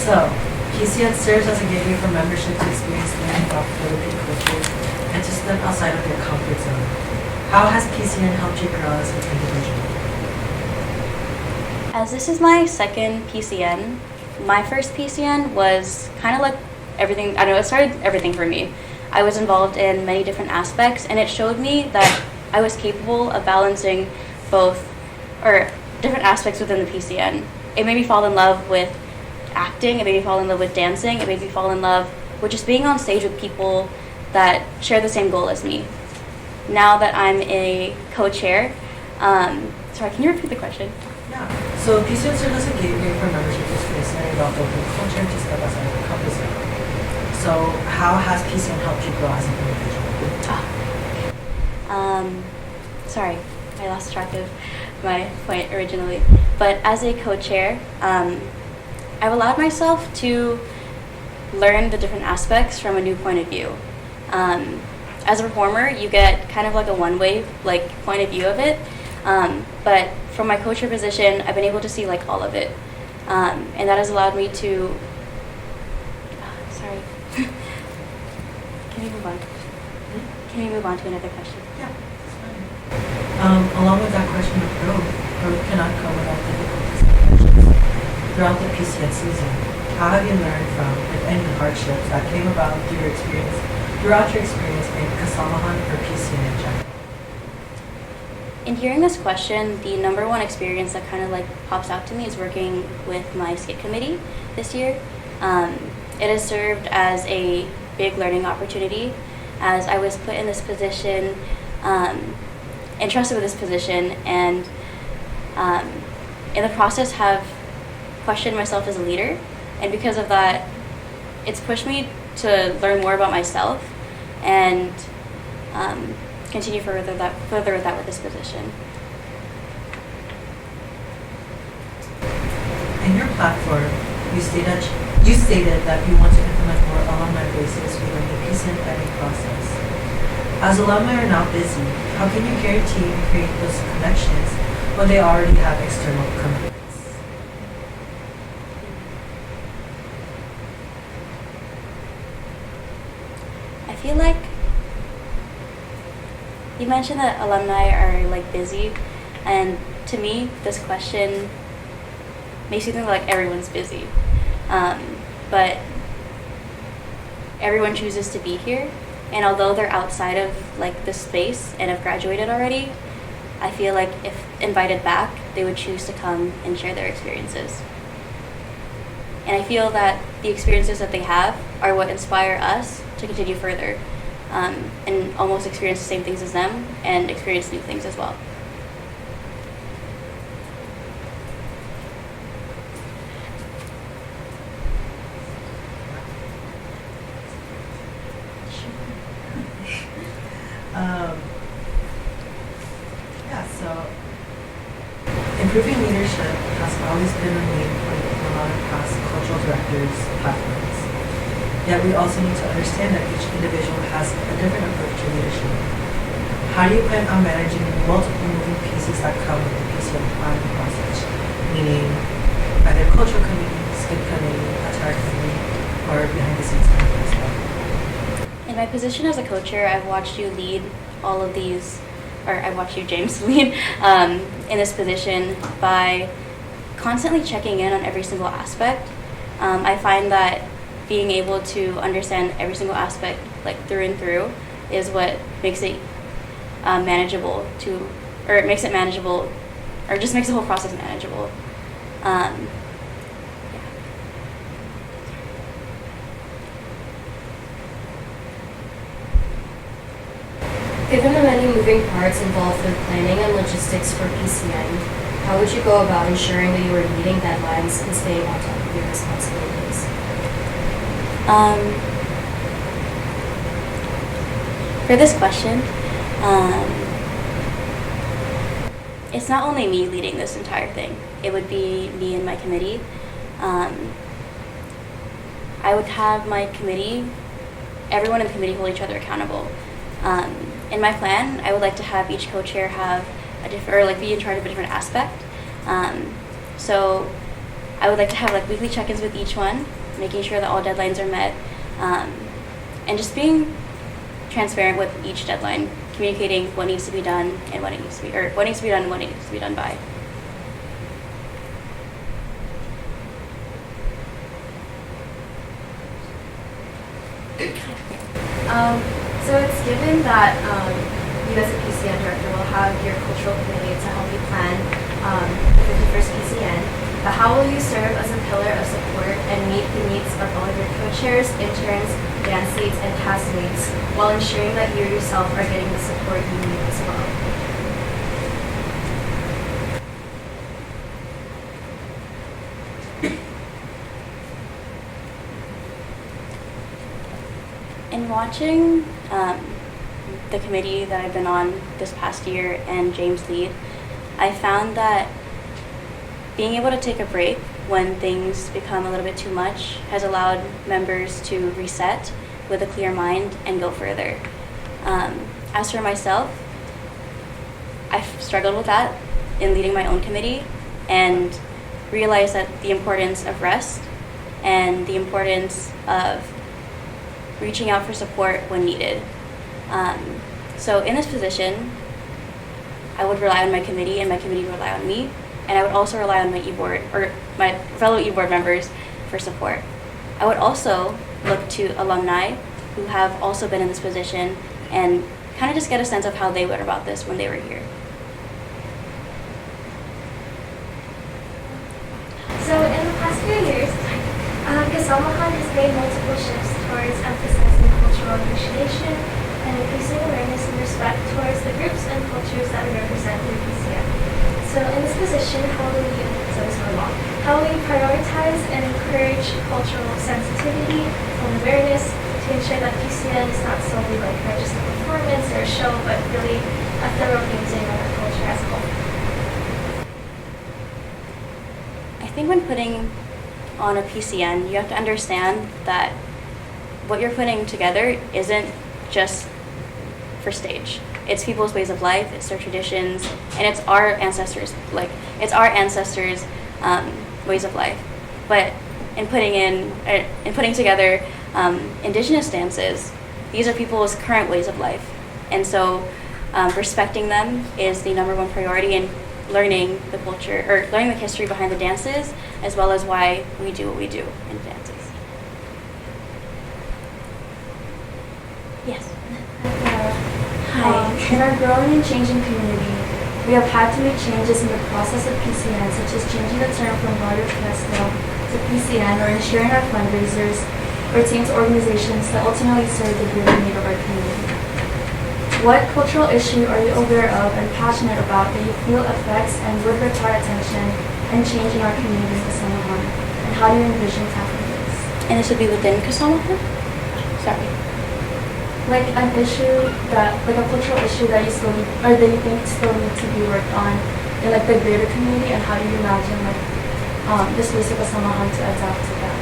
So, PCN serves as a gateway for membership to experience learning about Philippine culture and to step outside of their comfort zone. How has PCN helped you grow as an individual? As this is my second PCN, my first PCN was kind of like everything, I don't know, it started everything for me. I was involved in many different aspects, and it showed me that I was capable of balancing both, or different aspects within the PCN. It made me fall in love with acting, it made me fall in love with dancing, it made me fall in love with just being on stage with people that share the same goal as me. Now that I'm a co-chair, sorry, can you repeat the question? Yeah. So PCN serves as a gateway for membership to experience learning about Philippine culture and to step outside of their comfort zone. So how has PCN helped you grow as an individual? Sorry, I lost track of my point originally. But as a co-chair, I've allowed myself to learn the different aspects from a new point of view. As a performer, you get kind of like a one-way point of view of it. But from my co-chair position, I've been able to see all of it. And that has allowed me to, sorry. Can we move on? Can we move on to another question? Yeah, it's fine. Along with that question of growth cannot come without difficulties and hardships. Throughout the PCN season, how have you learned from, if any, hardships that came about throughout your experience in Kasamahan or PCN in general? In hearing this question, the number one experience that kind of pops out to me is working with my skit committee this year. It has served as a big learning opportunity, as I was put in this position, entrusted with this position, and in the process have questioned myself as a leader. And because of that, it's pushed me to learn more about myself and continue further with that with this position. In your platform, you stated that you want to implement more alumni voices within the PCN planning process. As alumni are now busy, how can you guarantee and create those connections when they already have external commitments? I feel like you mentioned that alumni are busy, and to me, this question makes me think everyone's busy. But everyone chooses to be here, and although they're outside of the space and have graduated already, I feel like if invited back, they would choose to come and share their experiences. And I feel that the experiences that they have are what inspire us to continue further, and almost experience the same things as them and experience new things as well. So improving leadership has always been a main point in a lot of past cultural directors' platforms. Yet we also need to understand that each individual has a different approach to leadership. How do you plan on managing multiple moving pieces that come with the PCN planning process, meaning either cultural committee, skip committee, attire committee, or behind the scenes committee as well? In my position as a co-chair, I've watched you lead all of these, or I watched you, James, lead in this position by constantly checking in on every single aspect. I find that being able to understand every single aspect through and through is what makes it manageable or it makes it manageable, or just makes the whole process manageable. Given the many moving parts involved with planning and logistics for PCN, how would you go about ensuring that you are meeting deadlines and staying on top of your responsibilities? For this question, it's not only me leading this entire thing. It would be me and my committee. I would have my committee, everyone in the committee hold each other accountable. In my plan, I would like to have each co-chair have a different, or be in charge of a different aspect. So I would like to have like weekly check-ins with each one, making sure that all deadlines are met, and just being transparent with each deadline, communicating what needs to be done and what needs to be done and what it needs to be done by. So it's given that you as a PCN director will have your cultural committee to help you plan the 51st PCN, but how will you serve as a pillar of support and meet the needs of all of your co-chairs, interns, dance leads, and castmates while ensuring that you yourself are getting the support you need as well? In watching the committee that I've been on this past year and James lead, I found that being able to take a break when things become a little bit too much has allowed members to reset with a clear mind and go further. As for myself, I've struggled with that in leading my own committee and realized that the importance of rest and the importance of reaching out for support when needed. So in this position, I would rely on my committee and my committee would rely on me, and I would also rely on my e-board or my fellow e-board members for support. I would also look to alumni who have also been in this position and kind of just get a sense of how they went about this when they were here. So in the past few years, Kasamahan has made multiple shifts towards emphasizing cultural appreciation and increasing awareness and respect towards the groups and cultures that we represent in PCN. So in this position, how will you prioritize and encourage cultural sensitivity and awareness to ensure that PCN is not solely like just a performance or a show, but really a thorough painting of our culture as a whole? I think when putting on a PCN, you have to understand that what you're putting together isn't just for stage. It's people's ways of life, it's their traditions, and it's our ancestors' ways of life. But in putting together indigenous dances, these are people's current ways of life, and so respecting them is the number one priority in learning the culture or learning the history behind the dances, as well as why we do what we do in dances. Yes. Hi. In our growing and changing community, we have had to make changes in the process of PCN, such as changing the term from Barrio Fiesta to PCN, or ensuring our fundraisers pertain to organizations that ultimately serve the greater need of our community. What cultural issue are you aware of and passionate about that you feel affects and would require attention and change in our community in Kasamahan? And how do you envision tackling this? And this would be within Kasamahan? Sorry. Like an issue like a cultural issue that you still need, or that you think still need to be worked on in like the greater community, and how do you imagine this ways of Kasamahan to adapt to that?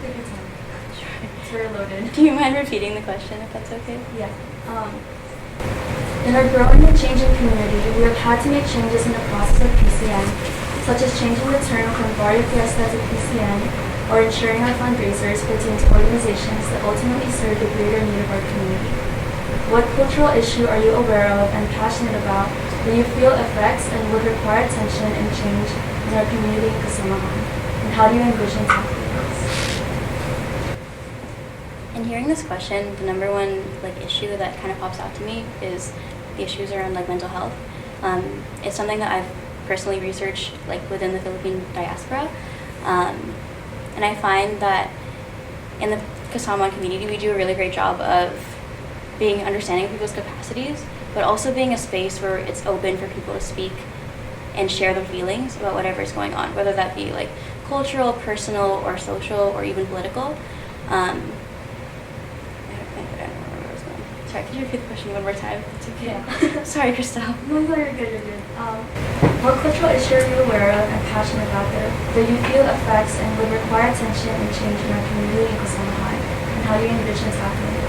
Take your time. It's very loaded. Do you mind repeating the question if that's okay? Yeah. In our growing and changing community, we have had to make changes in the process of PCN, such as changing the term from Barrio Fiesta to PCN, or ensuring our fundraisers pertain to organizations that ultimately serve the greater need of our community. What cultural issue are you aware of and passionate about that you feel affects and would require attention and change in our community in Kasamahan? And how do you envision tackling this? In hearing this question, the number one issue that kind of pops out to me is the issues around mental health. It's something that I've personally researched within the Philippine diaspora, and I find that in the Kasama community we do a really great job of being understanding of people's capacities, but also being a space where it's open for people to speak and share their feelings about whatever is going on, whether that be cultural, personal, or social, or even political. Sorry, could you repeat the question one more time? It's okay. Yeah. Sorry, Christelle. No, you're good, you're good. What cultural issue are you aware of and passionate about that you feel affects and would require attention and change in our community in Kasamahan? And how do you envision tackling this?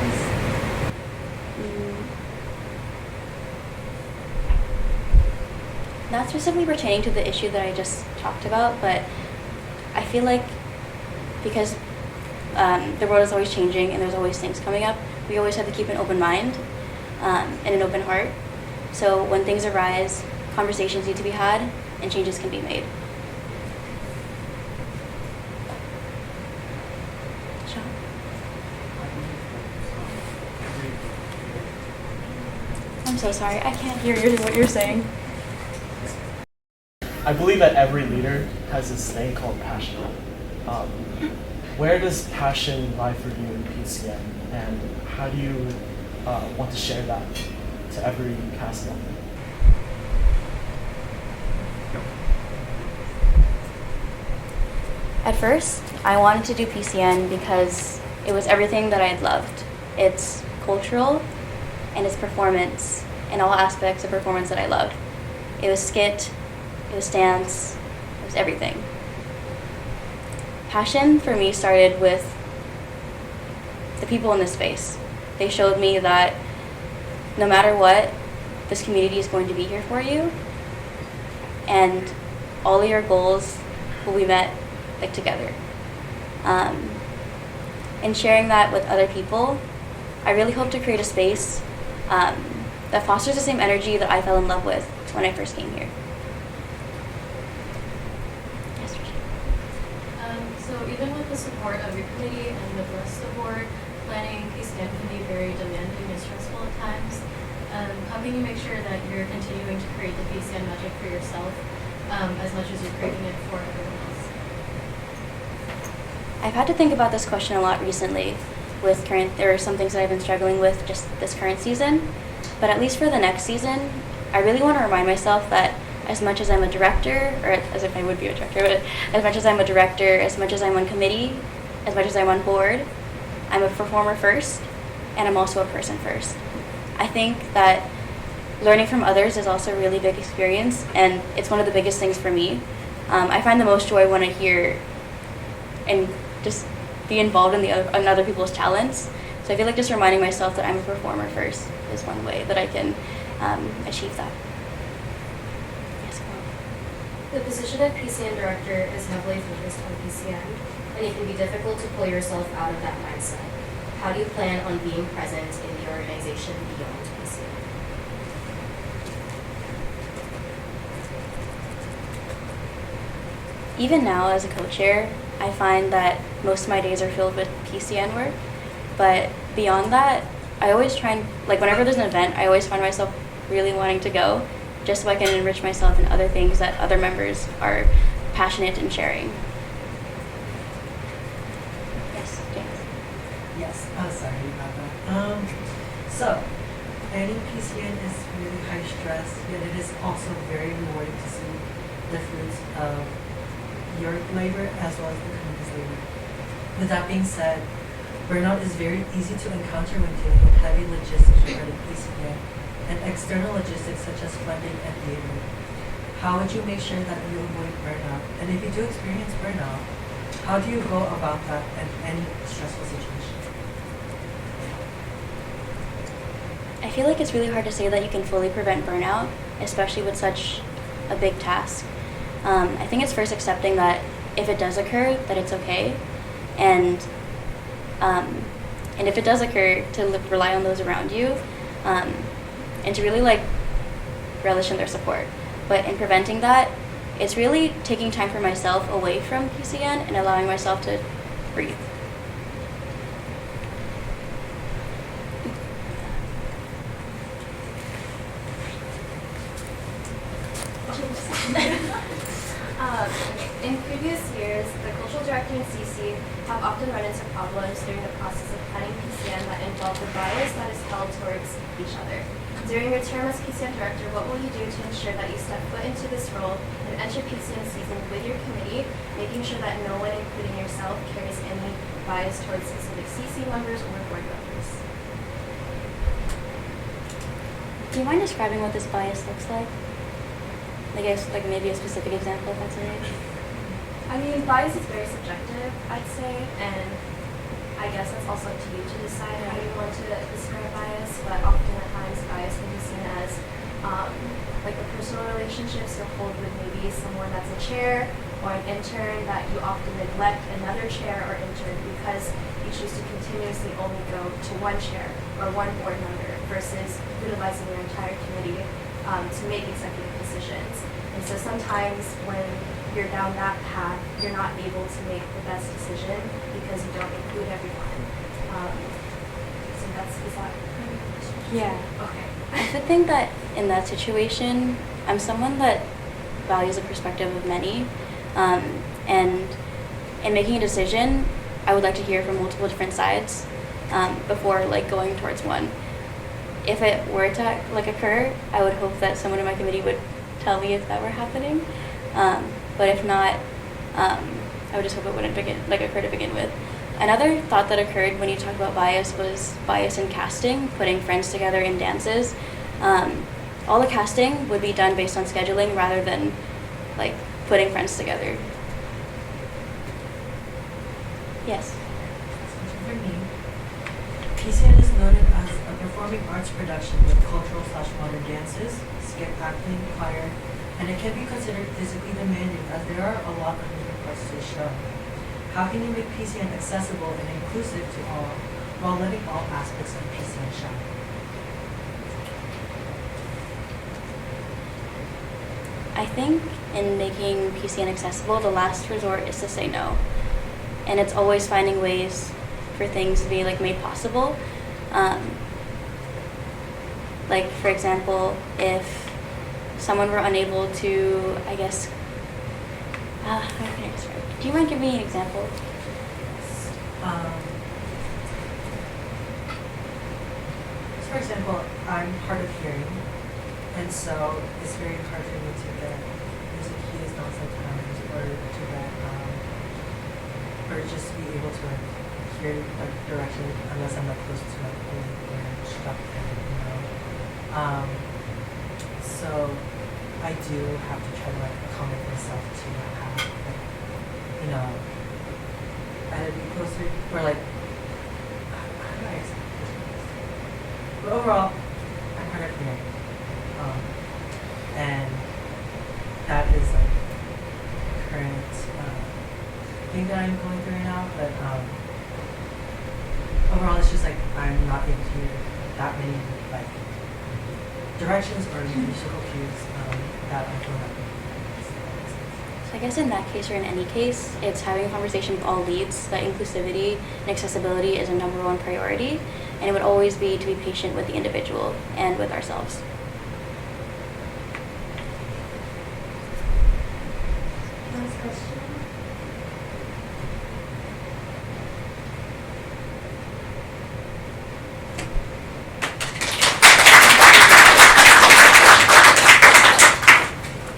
Not specifically pertaining to the issue that I just talked about, but I feel like because the world is always changing and there's always things coming up, we always have to keep an open mind and an open heart. So when things arise, conversations need to be had and changes can be made. Sean? I'm so sorry, I can't hear what you're saying. I believe that every leader has this thing called passion. Where does passion lie for you in PCN, and how do you want to share that to every cast member? At first, I wanted to do PCN because it was everything that I had loved. It's cultural and it's performance and all aspects of performance that I loved. It was skit, it was dance, it was everything. Passion for me started with the people in this space. They showed me that no matter what, this community is going to be here for you, and all of your goals will be met together. And sharing that with other people, I really hope to create a space that fosters the same energy that I fell in love with when I first came here. Yes, Tricia. So even with the support of your committee and with the rest of the board, planning PCN can be very demanding and stressful at times. How can you make sure that you're continuing to create the PCN magic for yourself as much as you're creating it for everyone else? I've had to think about this question a lot recently. There are some things that I've been struggling with just this current season, but at least for the next season, I really want to remind myself that as much as I'm a director, or as if I would be a director, but as much as I'm a director, as much as I'm on committee, as much as I'm on board, I'm a performer first, and I'm also a person first. I think that learning from others is also a really big experience, and it's one of the biggest things for me. I find the most joy when I hear and just be involved in other people's talents. So I feel like just reminding myself that I'm a performer first is one way that I can achieve that. Yes, The position of PCN Director is heavily focused on PCN, and it can be difficult to pull yourself out of that mindset. How do you plan on being present in the organization beyond PCN? Even now as a co-chair, I find that most of my days are filled with PCN work, but beyond that, I always try and, whenever there's an event, I always find myself really wanting to go, just so I can enrich myself in other things that other members are passionate in sharing. Yes, James. Yes, sorry about that. So, planning PCN is really high stress, yet it is also very rewarding to see the fruits of your labor as well as the community's labor. With that being said, burnout is very easy to encounter when dealing with heavy logistics regarding PCN and external logistics such as funding and labor. How would you make sure that you avoid burnout? And if you do experience burnout, how do you go about that in any stressful situation? I feel like it's really hard to say that you can fully prevent burnout, especially with such a big task. I think it's first accepting that if it does occur, that it's okay, and if it does occur, to rely on those around you, and to really relish in their support. But in preventing that, it's really taking time for myself away from PCN and allowing myself to breathe. In previous years, the cultural director and CC have often run into problems during the process of planning PCN that involve the bias that is held towards each other. During your term as PCN director, what will you do to ensure that you step foot into this role and enter PCN season with your committee, making sure that no one, including yourself, carries any bias towards specific CC members or board members? Do you mind describing what this bias looks like? I guess maybe a specific example, if that's all right. I mean, bias is very subjective, I'd say, and I guess it's also up to you to decide how you want to describe bias, but often at times bias can be seen as like the personal relationships you'll hold with maybe someone that's a chair or an intern that you often neglect another chair or intern because you choose to continuously only go to one chair or one board member versus utilizing your entire committee to make executive decisions. And so sometimes when you're down that path, you're not able to make the best decision because you don't include everyone. So is that kind of question? Yeah. Okay. I should think that in that situation, I'm someone that values the perspective of many, and in making a decision, I would like to hear from multiple different sides before like going towards one. If it were to like occur, I would hope that someone in my committee would tell me if that were happening. But if not, I would just hope it wouldn't occur to begin with. Another thought that occurred when you talk about bias was bias in casting, putting friends together in dances. All the casting would be done based on scheduling rather than like putting friends together. Yes. For me, PCN is noted as a performing arts production with cultural/modern dances, skip acting, choir, and it can be considered physically demanding as there are a lot of moving parts to the show. How can you make PCN accessible and inclusive to all while letting all aspects of PCN shine? I think in making PCN accessible, the last resort is to say no. And it's always finding ways for things to be like made possible. Like for example, if someone were unable to, I guess, how can I describe? Do you mind giving me an example? For example, I'm hard of hearing, and so it's very hard for me to get music cues not sometimes, or to get, or just be able to like hear like direction unless I'm like close to like a stuff, so I do have to try to like accommodate myself to have like, either be closer or like, how do I explain this? But overall, I'm hard of hearing. And that is like current thing that I'm going through right now. But overall, it's just like I'm not able to hear that many like directions or musical cues that I'm feeling like. So I guess in that case or in any case, it's having a conversation with all leads that inclusivity and accessibility is a #1 priority, and it would always be to be patient with the individual and with ourselves. Last question.